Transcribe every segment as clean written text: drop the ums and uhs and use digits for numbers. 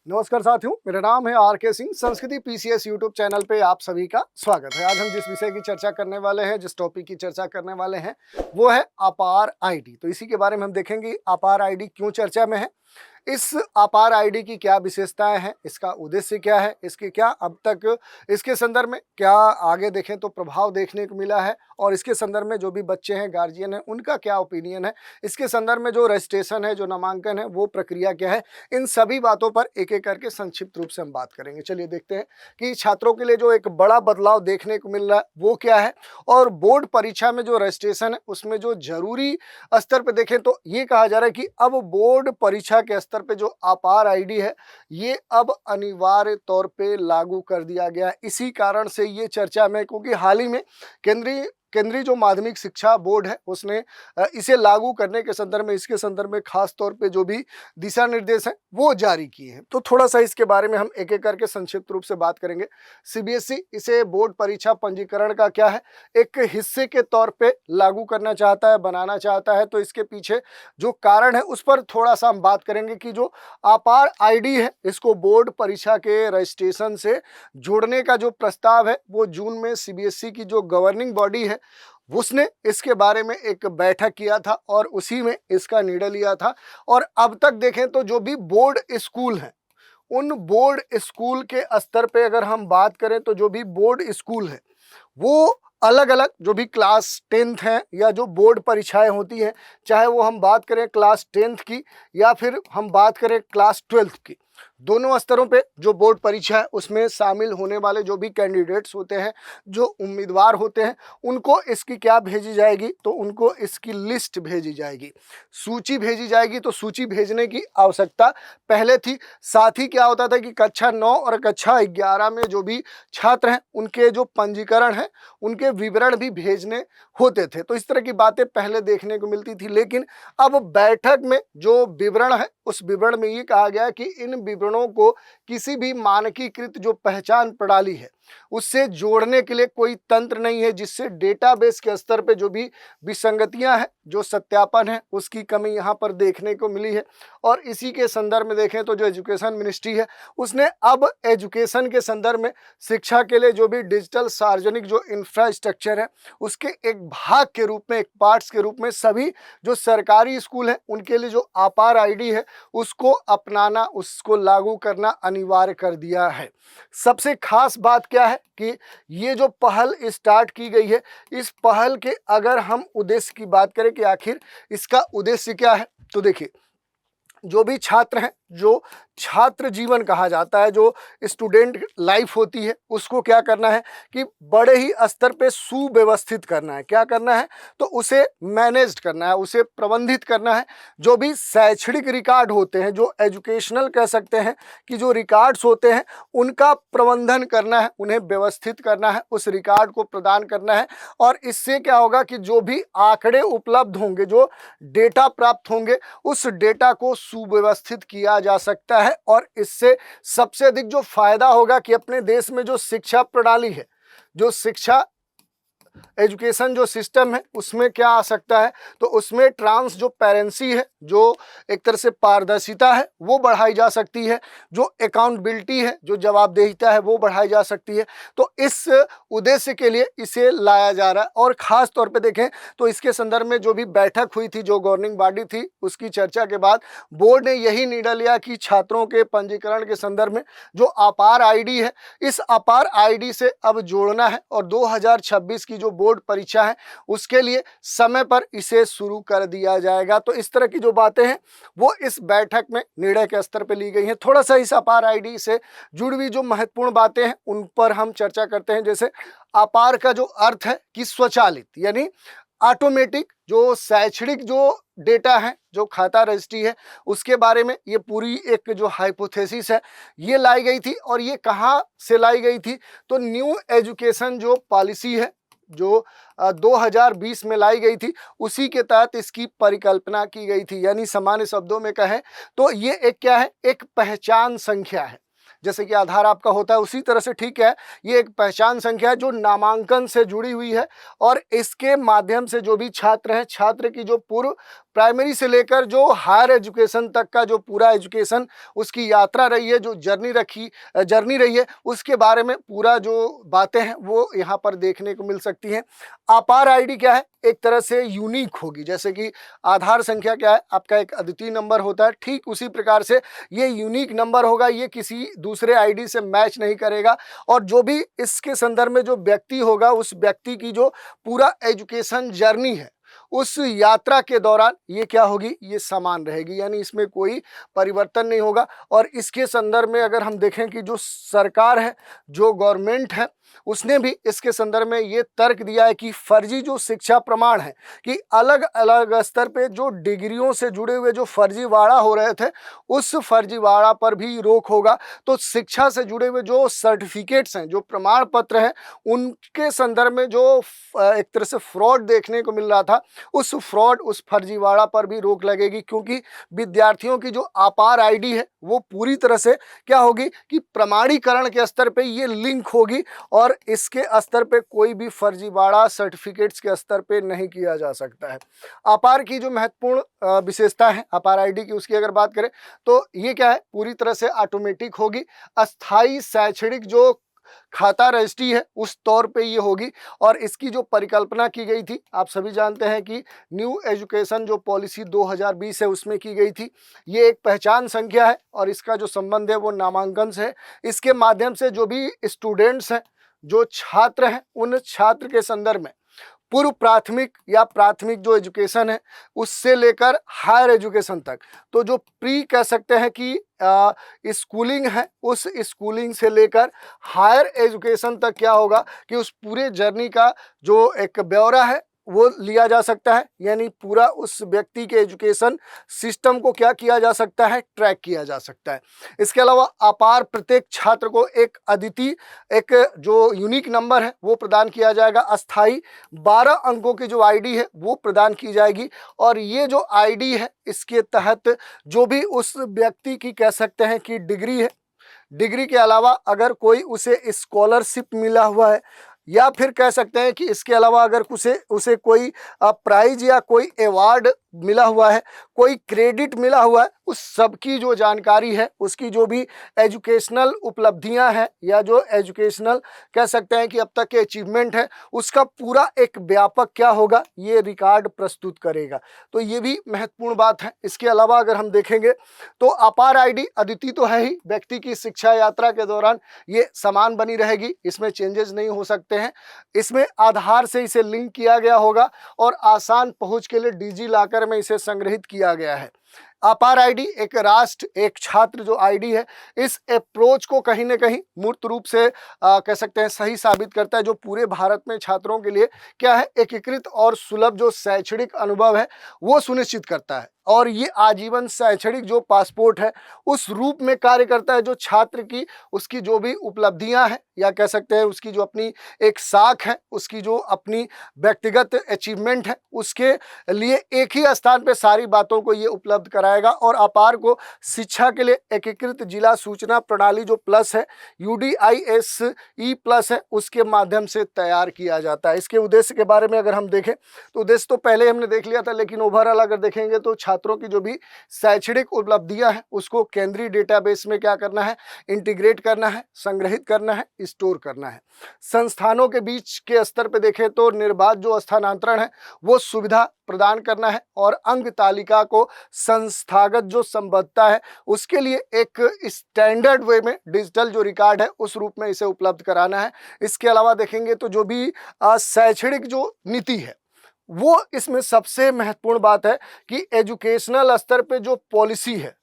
नमस्कार साथियों, मेरा नाम है आर.के. सिंह। संस्कृति पीसीएस यूट्यूब चैनल पे आप सभी का स्वागत है। आज हम जिस विषय की चर्चा करने वाले हैं, जिस टॉपिक की चर्चा करने वाले हैं, वो है अपार आईडी। तो इसी के बारे में हम देखेंगे अपार आईडी क्यों चर्चा में है, इस अपार आईडी की क्या विशेषताएं हैं, इसका उद्देश्य क्या है, इसके क्या अब तक इसके संदर्भ में क्या आगे देखें तो प्रभाव देखने को मिला है, और इसके संदर्भ में जो भी बच्चे हैं, गार्जियन हैं, उनका क्या ओपिनियन है, इसके संदर्भ में जो रजिस्ट्रेशन है, जो नामांकन है, वो प्रक्रिया क्या है, इन सभी बातों पर एक एक करके संक्षिप्त रूप से हम बात करेंगे। चलिए देखते हैं कि छात्रों के लिए जो एक बड़ा बदलाव देखने को मिल रहा है वो क्या है, और बोर्ड परीक्षा में जो रजिस्ट्रेशन है उसमें जो जरूरी स्तर पर देखें तो ये कहा जा रहा है कि अब बोर्ड परीक्षा के स्तर पे जो अपार आईडी है ये अब अनिवार्य तौर पे लागू कर दिया गया है। इसी कारण से ये चर्चा में, क्योंकि हाल ही में केंद्रीय जो माध्यमिक शिक्षा बोर्ड है उसने इसे लागू करने के संदर्भ में, इसके संदर्भ में खास तौर पे जो भी दिशा निर्देश हैं वो जारी किए हैं। तो थोड़ा सा इसके बारे में हम एक एक करके संक्षिप्त रूप से बात करेंगे। सीबीएसई इसे बोर्ड परीक्षा पंजीकरण का क्या है, एक हिस्से के तौर पे लागू करना चाहता है, बनाना चाहता है। तो इसके पीछे जो कारण है उस पर थोड़ा सा हम बात करेंगे कि जो अपार आईडी है इसको बोर्ड परीक्षा के रजिस्ट्रेशन से जोड़ने का जो प्रस्ताव है वो जून में सीबीएसई की जो गवर्निंग बॉडी है उसने इसके बारे में एक बैठक किया था और उसी में इसका निर्णय लिया था। और अब तक देखें तो जो भी बोर्ड स्कूल हैं, उन बोर्ड स्कूल के स्तर पे अगर हम बात करें तो जो भी बोर्ड स्कूल है वो अलग अलग जो भी क्लास 10th हैं या जो बोर्ड परीक्षाएं होती हैं, चाहे वो हम बात करें क्लास 10th की या फिर हम बात करें क्लास 12th की, दोनों स्तरों पे जो बोर्ड परीक्षा है उसमें शामिल होने वाले जो भी कैंडिडेट्स होते हैं, जो उम्मीदवार होते हैं, उनको इसकी क्या भेजी जाएगी, तो उनको इसकी लिस्ट भेजी जाएगी, सूची भेजी जाएगी। तो सूची भेजने की आवश्यकता पहले थी। साथ ही क्या होता था कि कक्षा 9 और कक्षा 11 में जो भी छात्र हैं उनके जो पंजीकरण है उनके विवरण भी भेजने होते थे। तो इस तरह की बातें पहले देखने को मिलती थी, लेकिन अब बैठक में जो विवरण है उस विवरण में ये कहा गया कि इन विवरणों को किसी भी मानकीकृत जो पहचान प्रणाली है उससे जोड़ने के लिए कोई तंत्र नहीं है, जिससे डेटाबेस के स्तर पे जो भी विसंगतियां हैं, जो सत्यापन है, उसकी कमी यहाँ पर देखने को मिली है। और इसी के संदर्भ में देखें तो जो एजुकेशन मिनिस्ट्री है उसने अब एजुकेशन के संदर्भ में शिक्षा के लिए जो भी डिजिटल सार्वजनिक जो इंफ्रास्ट्रक्चर है उसके एक भाग के रूप में, एक पार्ट्स के रूप में सभी जो सरकारी स्कूल हैं उनके लिए जो अपार आईडी है उसको अपनाना, उसको लागू करना अनिवार्य कर दिया है। सबसे खास बात क्या है कि ये जो पहल स्टार्ट की गई है, इस पहल के अगर हम उद्देश्य की बात करें कि आखिर इसका उद्देश्य क्या है, तो देखिए जो भी छात्र हैं, जो छात्र जीवन कहा जाता है, जो स्टूडेंट लाइफ होती है, उसको क्या करना है कि बड़े ही स्तर पे सुव्यवस्थित करना है। क्या करना है, तो उसे मैनेज करना है, उसे प्रबंधित करना है। जो भी शैक्षणिक रिकॉर्ड होते हैं, जो एजुकेशनल कह सकते हैं कि जो रिकॉर्ड्स होते हैं उनका प्रबंधन करना है, उन्हें व्यवस्थित करना है, उस रिकॉर्ड को प्रदान करना है। और इससे क्या होगा कि जो भी आंकड़े उपलब्ध होंगे, जो डेटा प्राप्त होंगे, उस डेटा को सुव्यवस्थित किया जा सकता है। और इससे सबसे अधिक जो फायदा होगा कि अपने देश में जो शिक्षा प्रणाली है, जो शिक्षा एजुकेशन जो सिस्टम है उसमें क्या आ सकता है, तो उसमें ट्रांसपेरेंसी है, जो एक तरह से पारदर्शिता है वो बढ़ाई जा सकती है, जो अकाउंटेबिलिटी है, जो जवाबदेहिता है वो बढ़ाई जा सकती है। तो इस उद्देश्य के लिए इसे लाया जा रहा है। और ख़ास तौर पे देखें तो इसके संदर्भ में जो भी बैठक हुई थी, जो गवर्निंग बॉडी थी, उसकी चर्चा के बाद बोर्ड ने यही निर्णय लिया कि छात्रों के पंजीकरण के संदर्भ में जो अपार आईडी है, इस अपार आईडी से अब जोड़ना है और 2026 की जो बोर्ड परीक्षा है उसके लिए समय पर इसे शुरू कर दिया जाएगा। तो इस तरह की जो बातें हैं वो इस बैठक में निर्णय के स्तर पर ली गई हैं। थोड़ा सा इस अपार आईडी से जुड़ी हुई जो महत्वपूर्ण बातें हैं उन पर हम चर्चा करते हैं। जैसे अपार का जो अर्थ है कि स्वचालित, यानी ऑटोमेटिक जो शैक्षणिक जो डेटा है, जो खाता रजिस्ट्री है, उसके बारे में ये पूरी एक जो हाइपोथेसिस है ये लाई गई थी। और ये कहाँ से लाई गई थी, तो न्यू एजुकेशन जो पॉलिसी है जो 2020 में लाई गई थी, उसी के तहत इसकी परिकल्पना की गई थी। यानी सामान्य शब्दों में कहें तो ये एक क्या है, एक पहचान संख्या है। जैसे कि आधार आपका होता है उसी तरह से, ठीक है, ये एक पहचान संख्या है जो नामांकन से जुड़ी हुई है। और इसके माध्यम से जो भी छात्र हैं, छात्र की जो पूर्व प्राइमरी से लेकर जो हायर एजुकेशन तक का जो पूरा एजुकेशन उसकी यात्रा रही है, जो जर्नी रही है, उसके बारे में पूरा जो बातें हैं वो यहाँ पर देखने को मिल सकती हैं। आपार आईडी क्या है, एक तरह से यूनिक होगी। जैसे कि आधार संख्या क्या है, आपका एक अद्वितीय नंबर होता है, ठीक उसी प्रकार से ये यूनिक नंबर होगा, ये किसी दूसरे आईडी से मैच नहीं करेगा। और जो भी इसके संदर्भ में जो व्यक्ति होगा, उस व्यक्ति की जो पूरा एजुकेशन जर्नी है, उस यात्रा के दौरान ये क्या होगी, ये समान रहेगी, यानी इसमें कोई परिवर्तन नहीं होगा। और इसके संदर्भ में अगर हम देखें कि जो सरकार है, जो गवर्नमेंट है, उसने भी इसके संदर्भ में ये तर्क दिया है कि फर्जी जो शिक्षा प्रमाण है, कि अलग अलग स्तर पे जो डिग्रियों से जुड़े हुए जो फर्जीवाड़ा हो रहे थे, उस फर्जीवाड़ा पर भी रोक होगा। तो शिक्षा से जुड़े हुए जो सर्टिफिकेट्स हैं, जो प्रमाण पत्र हैं, उनके संदर्भ में जो एक तरह से फ्रॉड देखने को मिल रहा था, उस फ्रॉड, उस फर्जीवाड़ा पर भी रोक लगेगी। क्योंकि विद्यार्थियों की जो आपार आईडी है वो पूरी तरह से क्या होगी कि प्रमाणीकरण के स्तर पे ये लिंक होगी, और इसके स्तर पे कोई भी फर्जीवाड़ा सर्टिफिकेट्स के स्तर पे नहीं किया जा सकता है। आपार की जो महत्वपूर्ण विशेषता है आपार आईडी की, उसकी अगर बात करें तो ये क्या है, पूरी तरह से ऑटोमेटिक होगी। अस्थाई शैक्षणिक जो खाता रजिस्ट्री है उस तौर पे ये होगी। और इसकी जो परिकल्पना की गई थी, आप सभी जानते हैं कि न्यू एजुकेशन जो पॉलिसी 2020 है उसमें की गई थी। ये एक पहचान संख्या है और इसका जो संबंध है वो नामांकन से है। इसके माध्यम से जो भी स्टूडेंट्स हैं, जो छात्र हैं, उन छात्र के संदर्भ में पूर्व प्राथमिक या प्राथमिक जो एजुकेशन है उससे लेकर हायर एजुकेशन तक, तो जो प्री कह सकते हैं कि स्कूलिंग है, उस स्कूलिंग से लेकर हायर एजुकेशन तक क्या होगा कि उस पूरे जर्नी का जो एक ब्यौरा है वो लिया जा सकता है। यानी पूरा उस व्यक्ति के एजुकेशन सिस्टम को क्या किया जा सकता है, ट्रैक किया जा सकता है। इसके अलावा अपार प्रत्येक छात्र को एक अद्वितीय, एक जो यूनिक नंबर है वो प्रदान किया जाएगा। अस्थाई 12 अंकों की जो आईडी है वो प्रदान की जाएगी। और ये जो आईडी है, इसके तहत जो भी उस व्यक्ति की कह सकते हैं कि डिग्री है, डिग्री के अलावा अगर कोई उसे स्कॉलरशिप मिला हुआ है, या फिर कह सकते हैं कि इसके अलावा अगर उसे कोई प्राइज या कोई अवार्ड मिला हुआ है, कोई क्रेडिट मिला हुआ है, उस सब की जो जानकारी है, उसकी जो भी एजुकेशनल उपलब्धियां हैं या जो एजुकेशनल कह सकते हैं कि अब तक के अचीवमेंट है, उसका पूरा एक व्यापक क्या होगा, ये रिकॉर्ड प्रस्तुत करेगा। तो ये भी महत्वपूर्ण बात है। इसके अलावा अगर हम देखेंगे तो अपार आईडी अद्वितीय तो है ही, व्यक्ति की शिक्षा यात्रा के दौरान ये समान बनी रहेगी, इसमें चेंजेस नहीं हो सकते हैं। इसमें आधार से इसे लिंक किया गया होगा और आसान पहुंच के लिए डिजी लॉकर में इसे संग्रहित किया गया है। अपार आईडी एक राष्ट्र एक छात्र जो आईडी है, इस अप्रोच को कहीं ना कहीं मूर्त रूप से कह सकते हैं सही साबित करता है, जो पूरे भारत में छात्रों के लिए क्या है, एकीकृत और सुलभ जो शैक्षणिक अनुभव है वो सुनिश्चित करता है। और ये आजीवन शैक्षणिक जो पासपोर्ट है उस रूप में कार्य करता है, जो छात्र की उसकी जो भी उपलब्धियां हैं या कह सकते हैं उसकी जो अपनी एक साख है, उसकी जो अपनी व्यक्तिगत अचीवमेंट है, उसके लिए एक ही स्थान पे सारी बातों को ये उपलब्ध कराएगा। और अपार को शिक्षा के लिए एकीकृत जिला सूचना प्रणाली जो प्लस है, UDISE प्लस है, उसके माध्यम से तैयार किया जाता है। इसके उद्देश्य के बारे में अगर हम देखें तो उद्देश्य तो पहले हमने देख लिया था, लेकिन ओवरऑल अगर देखेंगे तो छात्रों की जो भी शैक्षणिक उपलब्धियां हैं उसको केंद्रीय डेटाबेस में क्या करना है, इंटीग्रेट करना है, संग्रहित करना है, स्टोर करना है। संस्थानों के बीच के स्तर पे देखें तो निर्बाध जो स्थानांतरण है वो सुविधा प्रदान करना है, और अंग तालिका को संस्थागत जो संबद्धता है उसके लिए एक स्टैंडर्ड वे में डिजिटल जो रिकॉर्ड है उस रूप में इसे उपलब्ध कराना है। इसके अलावा देखेंगे तो जो भी शैक्षणिक जो नीति है वो इसमें सबसे महत्वपूर्ण बात है कि एजुकेशनल स्तर पे जो पॉलिसी है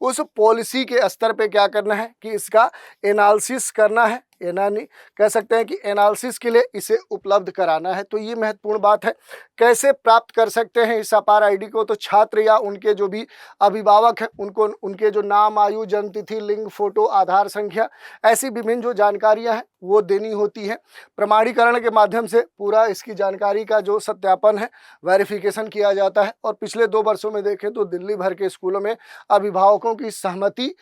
उस पॉलिसी के स्तर पे क्या करना है कि इसका एनालिसिस करना है, यानी कह सकते हैं कि एनालिसिस के लिए इसे उपलब्ध कराना है। तो ये महत्वपूर्ण बात है। कैसे प्राप्त कर सकते हैं इस अपार आईडी को, तो छात्र या उनके जो भी अभिभावक हैं उनको उनके जो नाम, आयु, जन्म तिथि, लिंग, फोटो, आधार संख्या, ऐसी विभिन्न जो जानकारियां हैं वो देनी होती है। प्रमाणीकरण के माध्यम से पूरा इसकी जानकारी का जो सत्यापन है, वेरिफिकेशन किया जाता है। और पिछले 2 वर्षों में देखें तो दिल्ली भर के स्कूलों में अभिभावकों की सहमति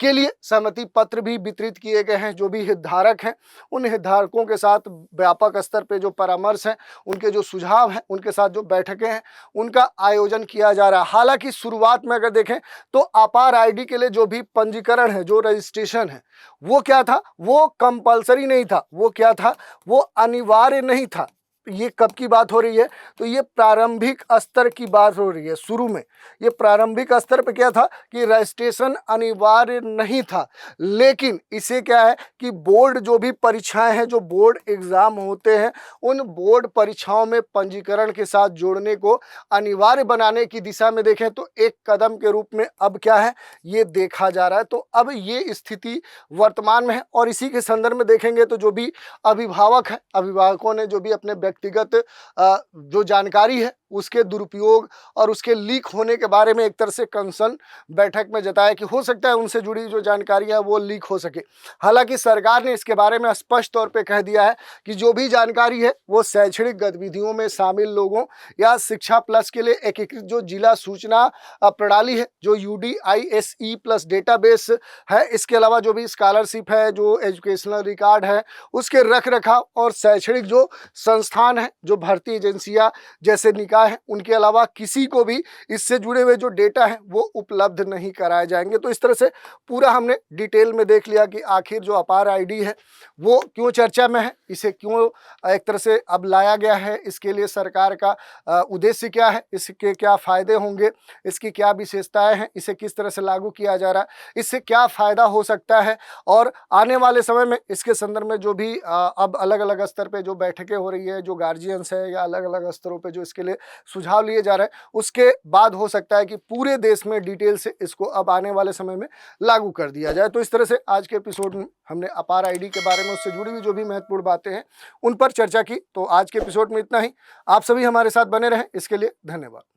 के लिए सहमति पत्र भी वितरित किए गए हैं। जो भी हितधारक हैं उन हितधारकों के साथ व्यापक स्तर पे जो परामर्श हैं, उनके जो सुझाव हैं, उनके साथ जो बैठकें हैं, उनका आयोजन किया जा रहा है। हालांकि शुरुआत में अगर देखें तो अपार आईडी के लिए जो भी पंजीकरण है, जो रजिस्ट्रेशन है, वो क्या था, वो कंपलसरी नहीं था, वो क्या था, वो अनिवार्य नहीं था। ये कब की बात हो रही है, तो ये प्रारंभिक स्तर की बात हो रही है। शुरू में ये प्रारंभिक स्तर पे क्या था कि रजिस्ट्रेशन अनिवार्य नहीं था, लेकिन इसे क्या है कि बोर्ड जो भी परीक्षाएं हैं, जो बोर्ड एग्जाम होते हैं, उन बोर्ड परीक्षाओं में पंजीकरण के साथ जोड़ने को अनिवार्य बनाने की दिशा में देखें तो एक कदम के रूप में अब क्या है, ये देखा जा रहा है। तो अब ये स्थिति वर्तमान में है और इसी के संदर्भ में देखेंगे तो जो भी अभिभावक है, अभिभावकों ने जो भी अपने व्यक्तिगत जो जानकारी है उसके दुरुपयोग और उसके लीक होने के बारे में एक तरह से कंसर्न बैठक में जताया कि हो सकता है उनसे जुड़ी जो जानकारी है वो लीक हो सके। हालांकि सरकार ने इसके बारे में स्पष्ट तौर पे कह दिया है कि जो भी जानकारी है वो शैक्षणिक गतिविधियों में शामिल लोगों या शिक्षा प्लस के लिए एकीकृत जो जिला सूचना प्रणाली है, जो UDISE प्लस डेटाबेस है, इसके अलावा जो भी स्कॉलरशिप है, जो एजुकेशनल रिकॉर्ड है, उसके रख रखाव और शैक्षणिक जो संस्थान है, जो भर्ती एजेंसियां जैसे निकाय है, उनके अलावा किसी को भी इससे जुड़े हुए जो डेटा है वो उपलब्ध नहीं कराए जाएंगे। तो इस तरह से पूरा हमने डिटेल में देख लिया कि आखिर जो अपार आईडी है वो क्यों चर्चा में है, इसे क्यों एक तरह से अब लाया गया है, इसके लिए सरकार का उद्देश्य क्या है, इसके क्या फायदे होंगे, इसकी क्या विशेषताएं हैं, इसे किस तरह से लागू किया जा रहा है, इससे क्या फायदा हो सकता है, और आने वाले समय में इसके संदर्भ में जो भी अब अलग अलग स्तर पे जो बैठकें हो रही है, जो गार्जियंस है या अलग अलग स्तरों पे जो इसके लिए सुझाव लिए जा रहे हैं, उसके बाद हो सकता है कि पूरे देश में डिटेल से इसको अब आने वाले समय में लागू कर दिया जाए। तो इस तरह से आज के एपिसोड में हमने अपार आईडी के बारे में, उससे जुड़ी हुई जो भी महत्वपूर्ण बातें हैं उन पर चर्चा की। तो आज के एपिसोड में इतना ही। आप सभी हमारे साथ बने रहें, इसके लिए धन्यवाद।